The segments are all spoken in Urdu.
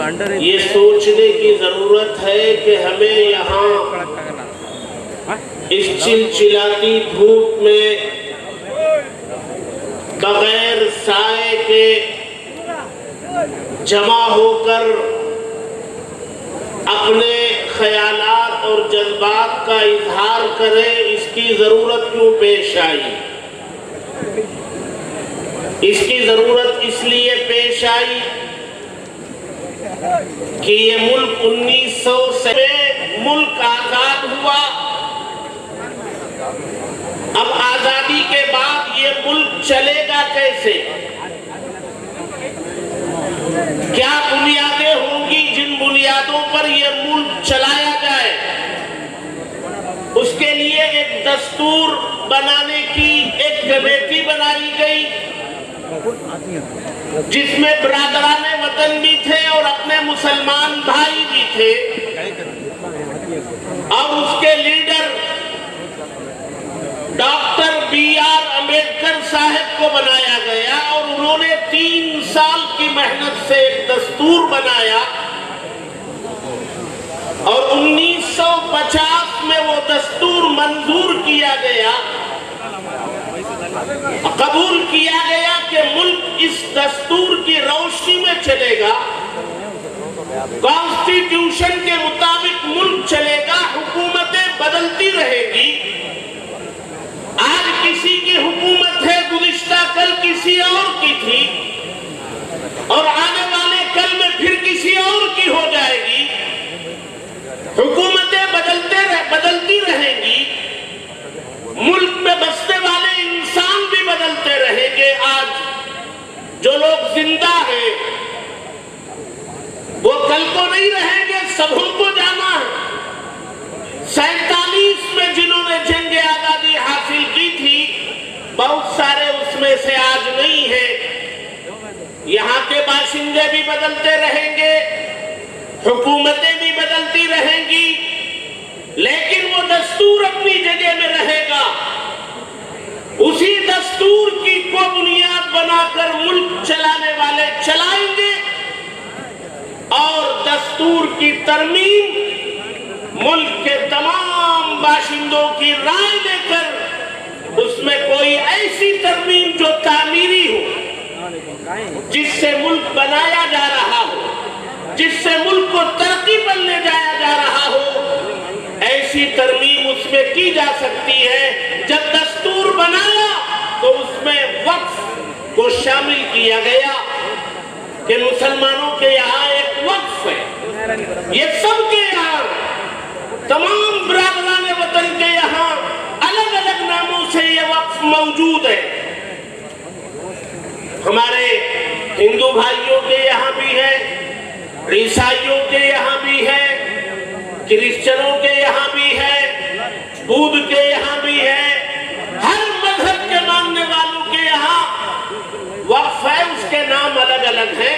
یہ سوچنے کی ضرورت ہے کہ ہمیں یہاں اس چلچلاتی دھوپ میں بغیر سائے کے جمع ہو کر اپنے خیالات اور جذبات کا اظہار کرے، اس کی ضرورت کیوں پیش آئی؟ اس کی ضرورت اس لیے پیش آئی کہ یہ ملک 1900 سے ملک آزاد ہوا۔ اب آزادی کے بعد یہ ملک چلے گا کیسے؟ کیا بنیادیں ہوں گی جن بنیادوں پر یہ ملک چلایا جائے؟ اس کے لیے ایک دستور بنانے کی ایک کمیٹی بنائی گئی جس میں برادران وطن بھی تھے اور اپنے مسلمان بھائی بھی تھے، اور اس کے لیڈر ڈاکٹر B.R. امبیڈکر صاحب کو بنایا گیا، اور انہوں نے 3 سال کی محنت سے ایک دستور بنایا، اور 1950 میں وہ دستور منظور کیا گیا، قبول کیا گیا کہ ملک اس دستور کی روشنی میں چلے گا، کانسٹیٹیوشن کے مطابق ملک چلے گا، حکومتیں بدلتی رہے گی۔ آج کسی کی حکومت ہے، گزشتہ کل کسی اور کی تھی، اور آنے والے کل میں پھر کسی اور کی ہو جائے گی۔ حکومتیں بدلتی رہیں گی، ملک میں بسنے والے انسان بھی بدلتے رہیں گے۔ آج جو لوگ زندہ ہیں وہ کل کو نہیں رہیں گے، سب کو جانا ہے۔ 47 میں جنہوں نے جنگ آزادی حاصل کی تھی، بہت سارے اس میں سے آج نہیں ہیں۔ یہاں کے باشندے بھی بدلتے رہیں گے، حکومتیں بھی بدلتی رہیں گی، لیکن وہ دستور اپنی جگہ میں رہے گا۔ اسی دستور کی کو بنیاد بنا کر ملک چلانے والے چلائیں گے، اور دستور کی ترمیم ملک کے تمام باشندوں کی رائے لے کر اس میں کوئی ایسی ترمیم جو تعمیری ہو، جس سے ملک بنایا جا رہا ہو، جس سے ملک کو ترقی پر لے جایا جا رہا ہو، ایسی ترمیم اس میں کی جا سکتی ہے۔ جب دستور بنایا تو اس میں وقف کو شامل کیا گیا کہ مسلمانوں کے یہاں ایک وقف ہے، یہ سب کے یہاں، تمام برادران وطن کے یہاں الگ الگ ناموں سے یہ وقف موجود ہے۔ ہمارے ہندو بھائیوں کے یہاں بھی ہے، عیسائیوں کے یہاں بھی ہے، کرسچنوں کے یہاں بھی ہے، بدھ کے یہاں بھی ہے، ہر مذہب کے ماننے والوں کے یہاں وقف ہے، اس کے نام الگ الگ ہیں۔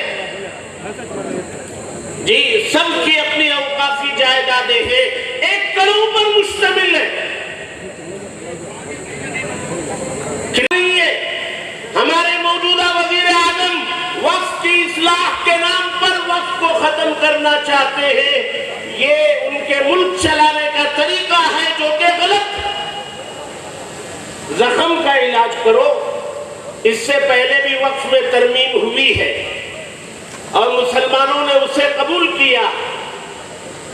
جی، سب کی اپنی اوقافی جائیدادیں ہیں، 1 کروڑ پر مشتمل ہے۔ ہمارے موجودہ وزیر اعظم وقف کی اصلاح کے نام پر وقف کو ختم کرنا چاہتے ہیں۔ یہ ان کے ملک چلانے کا طریقہ ہے جو کہ غلط۔ زخم کا علاج کرو۔ اس سے پہلے بھی وقف میں ترمیم ہوئی ہے اور مسلمانوں نے اسے قبول کیا،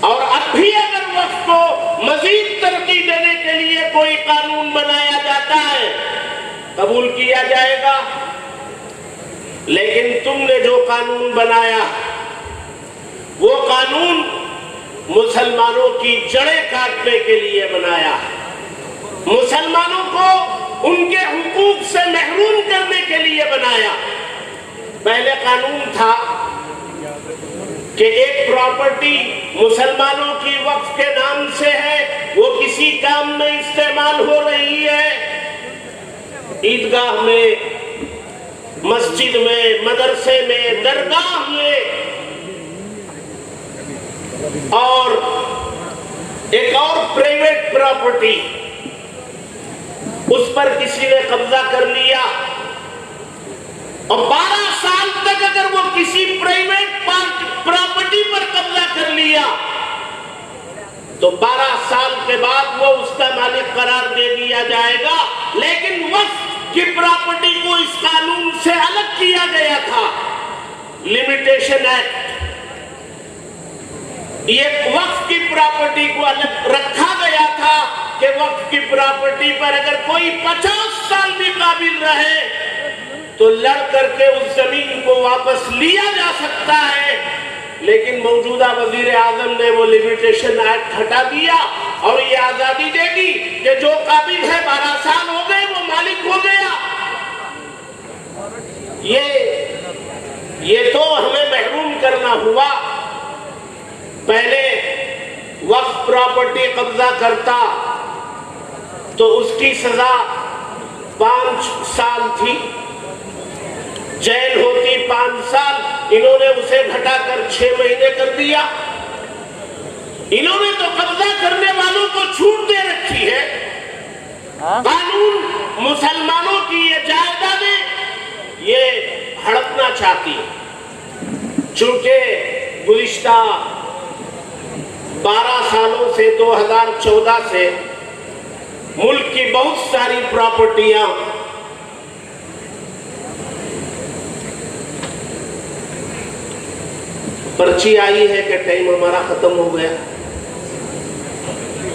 اور اب بھی اگر وقف کو مزید ترقی دینے کے لیے کوئی قانون بنایا جاتا ہے، قبول کیا جائے گا۔ لیکن تم نے جو قانون بنایا، وہ قانون مسلمانوں کی جڑیں کاٹنے کے لیے بنایا، مسلمانوں کو ان کے حقوق سے محروم کرنے کے لیے بنایا۔ پہلے قانون تھا کہ ایک پراپرٹی مسلمانوں کی وقف کے نام سے ہے، وہ کسی کام میں استعمال ہو رہی ہے، عیدگاہ میں، مسجد میں، مدرسے میں، درگاہ میں، اور ایک اور پرائیویٹ پراپرٹی، اس پر کسی نے قبضہ کر لیا، اور 12 سال تک اگر وہ کسی پرائیویٹ پراپرٹی پر قبضہ کر لیا تو 12 سال کے بعد وہ اس کا مالک قرار دے دیا جائے گا. لیکن وقف کی پراپرٹی کو اس قانون سے الگ کیا گیا تھا. لمیٹیشن ایکٹ، یہ وقف کی پراپرٹی کو الگ رکھا گیا تھا کہ وقف کی پراپرٹی پر اگر کوئی 50 سال بھی قابل رہے تو لڑ کر کے اس زمین کو واپس لیا جا سکتا ہے. لیکن موجودہ وزیر اعظم نے وہ لمیٹیشن ایکٹ ہٹا دیا اور یہ آزادی دے دی کہ جو قابل ہے 12 سال ہو گئے وہ مالک ہو گیا. یہ تو ہمیں محروم کرنا ہوا. پہلے وقف پراپرٹی قبضہ کرتا تو اس کی سزا 5 سال تھی، جیل ہوتی 5 سال. انہوں نے اسے گھٹا کر 6 مہینے کر دیا. انہوں نے تو قبضہ کرنے والوں کو چھوٹ دے رکھی ہے. قانون مسلمانوں کی یہ جائیدادیں یہ ہڑپنا چاہتی ہے. چونکہ گزشتہ 12 سالوں سے 2014 سے ملک کی بہت ساری پراپرٹیاں پرچی آئی ہے کہ ٹائم ہمارا ختم ہو گیا.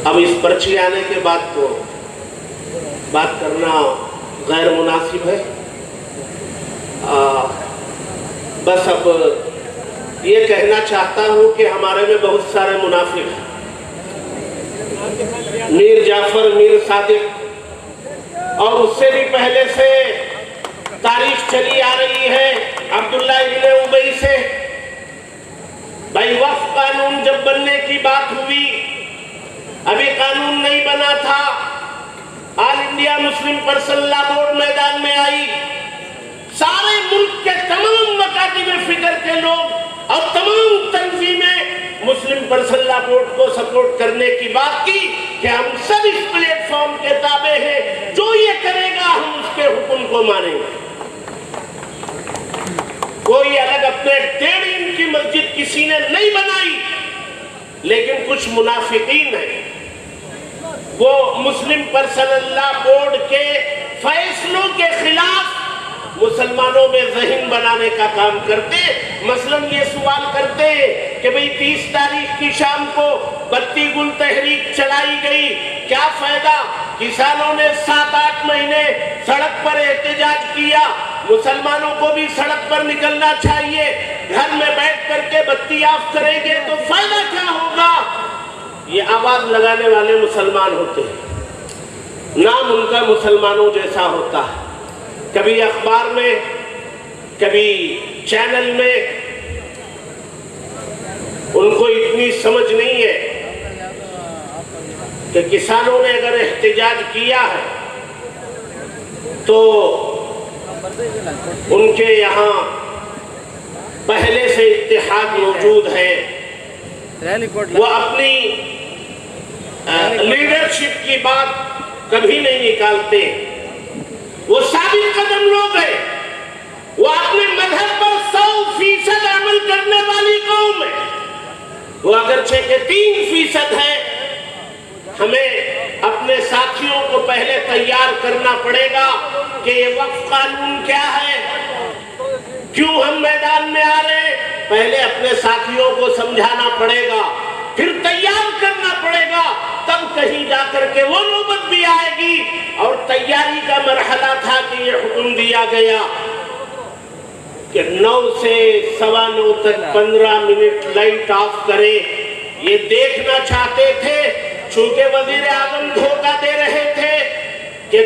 اب اس پرچی آنے کے بعد تو بات کرنا غیر مناسب ہے. بس اب یہ کہنا چاہتا ہوں کہ ہمارے میں بہت سارے منافق ہیں. میر جعفر، میر صادق اور اس سے بھی پہلے سے تاریخ چلی آ رہی ہے عبداللہ ابن ابی سے. بھائی وقف قانون جب بننے کی بات ہوئی، ابھی قانون نہیں بنا تھا، آل انڈیا مسلم پرسنل لا بورڈ میدان میں آئی. سارے ملک کے تمام مکاتب فکر کے لوگ اور تمام تنظیمیں مسلم پرسنل لا بورڈ کو سپورٹ کرنے کی بات کی کہ ہم سب اس پلیٹ فارم کے تابع ہیں، جو یہ کرے گا ہم اس کے حکم کو مانیں گے. کوئی الگ اپنے 1.5 انچ کی مسجد کسی نے نہیں بنائی، لیکن کچھ منافقین ہیں وہ مسلم پرسنل لا بورڈ کے فیصلوں کے خلاف مسلمانوں میں ذہن بنانے کا کام کرتے. مثلا یہ سوال کرتے کہ بھئی 30 تاریخ کی شام کو بتی گل تحریک چلائی گئی، کیا فائدہ؟ کسانوں نے 7-8 مہینے سڑک پر احتجاج کیا. مسلمانوں کو بھی سڑک پر نکلنا چاہیے. گھر میں بیٹھ کر کے بتی آف کریں گے تو فائدہ کیا ہوگا؟ یہ آواز لگانے والے مسلمان ہوتے ہیں، نام ان کا مسلمانوں جیسا ہوتا ہے. کبھی اخبار میں، کبھی چینل میں. ان کو اتنی سمجھ نہیں ہے کہ کسانوں نے اگر احتجاج کیا ہے تو ان کے یہاں پہلے سے اتحاد موجود ہے. وہ اپنی لیڈرشپ کی بات کبھی نہیں نکالتے. وہ ثابت قدم لوگ ہیں. وہ اپنے مذہب پر 100% عمل کرنے والی قوم ہے. وہ اگرچہ کہ 3% ہے. ہمیں اپنے ساتھیوں کو پہلے تیار کرنا پڑے گا کہ یہ وقف قانون کیا ہے، کیوں ہم میدان میں آ رہے ہیں. پہلے اپنے ساتھیوں کو سمجھانا پڑے گا، پھر تیار کرنا پڑے گا. تب کہیں جا کر کے وہ نوبت بھی آئے گی. اور تیاری کا مرحلہ تھا کہ یہ حکم دیا گیا کہ 9 سے 9:15 تک 15 منٹ لائٹ آف کرے. یہ دیکھنا چاہتے تھے، چونکہ وزیر اعظم دھوکہ دے رہے تھے کہ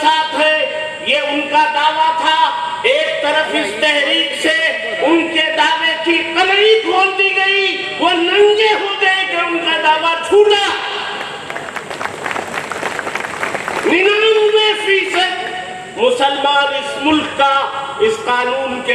ساتھ ہیں. یہ ان کا دعویٰ تھا. ایک طرف اس تحریک سے ان کے دعوے کی قلعی کھول دی گئی، وہ ننگے ہو گئے کہ ان کا دعویٰ جھوٹا. 99% مسلمان اس ملک کا اس قانون کے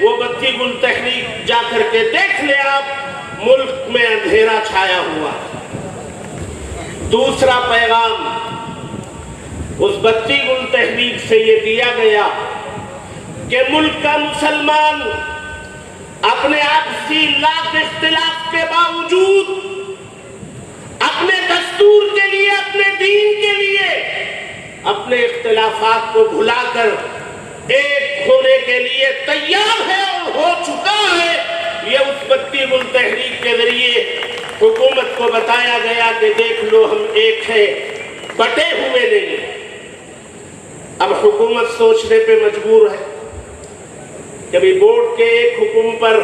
وہ بتی گل تحریک جا کر کے دیکھ لیں آپ، ملک میں اندھیرا چھایا ہوا. دوسرا پیغام اس بتی گل تحریک سے یہ دیا گیا کہ ملک کا مسلمان اپنے آپسی لاکھ اختلاف کے باوجود اپنے دستور کے لیے، اپنے دین کے لیے اپنے اختلافات کو بھلا کر ایک ہونے کے لیے تیار ہے اور ہو چکا ہے۔ یہ اس بتی گل تحریک کے ذریعے حکومت کو بتایا گیا کہ دیکھ لو ہم ایک ہیں، بٹے ہوئے نہیں۔ اب حکومت سوچنے پہ مجبور ہے کہ بورڈ کے ایک حکم پر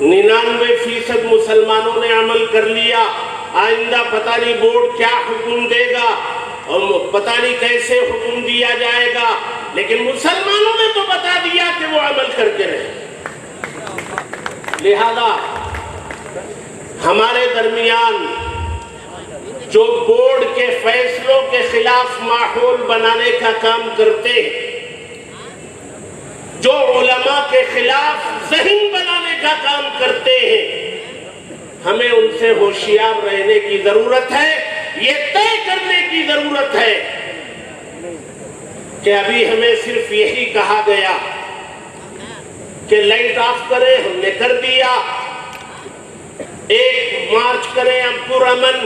99% مسلمانوں نے عمل کر لیا، آئندہ پتہ نہیں بورڈ کیا حکم دے گا اور پتہ نہیں کیسے حکم دیا جائے گا، لیکن مسلمانوں نے تو بتا دیا کہ وہ عمل کر کے رہے۔ لہذا ہمارے درمیان جو بورڈ کے فیصلوں کے خلاف ماحول بنانے کا کام کرتے ہیں، جو علماء کے خلاف ذہن بنانے کا کام کرتے ہیں، ہمیں ان سے ہوشیار رہنے کی ضرورت ہے۔ یہ طے کرنے کی ضرورت ہے کہ ابھی ہمیں صرف یہی کہا گیا کہ لائٹ آف کریں، ہم نے کر دیا، ایک مارچ کریں ہم پرامن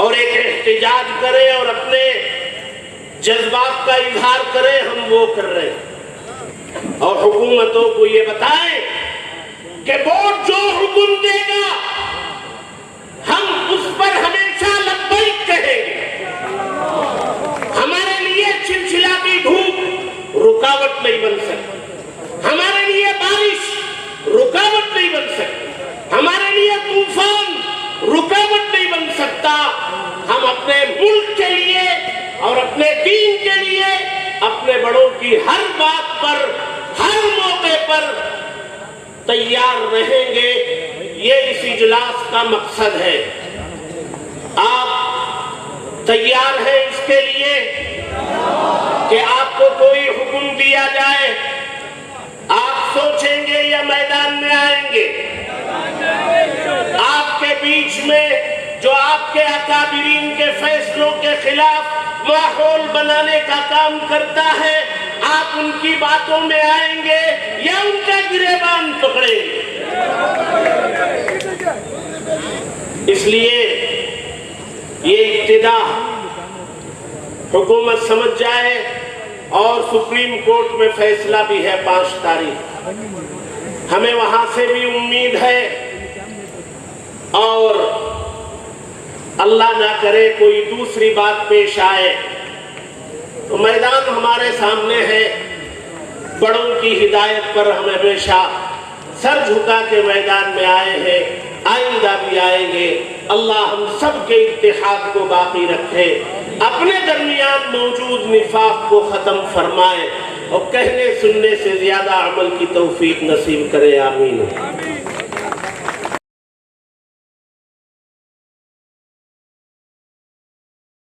اور ایک احتجاج کریں اور اپنے جذبات کا اظہار کریں، ہم وہ کر رہے ہیں۔ اور حکومتوں کو یہ بتائیں کہ بورڈ جو حکم دے گا ہم اس پر ہمیشہ لبیک کہیں گے۔ ہمارے لیے چلچلاتی دھوپ رکاوٹ نہیں بن سکتی، ہمارے لیے بارش رکاوٹ نہیں بن سکتی، ہمارے لیے طوفان رکاوٹ نہیں بن سکتا۔ ہم اپنے ملک کے لیے اور اپنے دین کے لیے اپنے بڑوں کی ہر بات پر، ہر موقع پر تیار رہیں گے۔ یہ اس اجلاس کا مقصد ہے۔ آپ تیار ہیں اس کے لیے کہ آپ کو کوئی حکم دیا جائے، آپ سوچیں گے یا میدان میں آئیں گے؟ آپ کے بیچ میں جو آپ کے اکابرین کے فیصلوں کے خلاف ماحول بنانے کا کام کرتا ہے، آپ ان کی باتوں میں آئیں گے یا ان کا گریبان پکڑیں گے؟ اس لیے یہ ابتدا حکومت سمجھ جائے، اور سپریم کورٹ میں فیصلہ بھی ہے 5 تاریخ، ہمیں وہاں سے بھی امید ہے، اور اللہ نہ کرے کوئی دوسری بات پیش آئے تو میدان ہمارے سامنے ہے۔ بڑوں کی ہدایت پر ہم ہمیشہ سر جھکا کے میدان میں آئے ہیں، آئندہ بھی آئیں گے۔ اللہ ہم سب کے اتحاد کو باقی رکھے، اپنے درمیان موجود نفاق کو ختم فرمائے، اور کہنے سننے سے زیادہ عمل کی توفیق نصیب کرے۔ آمین۔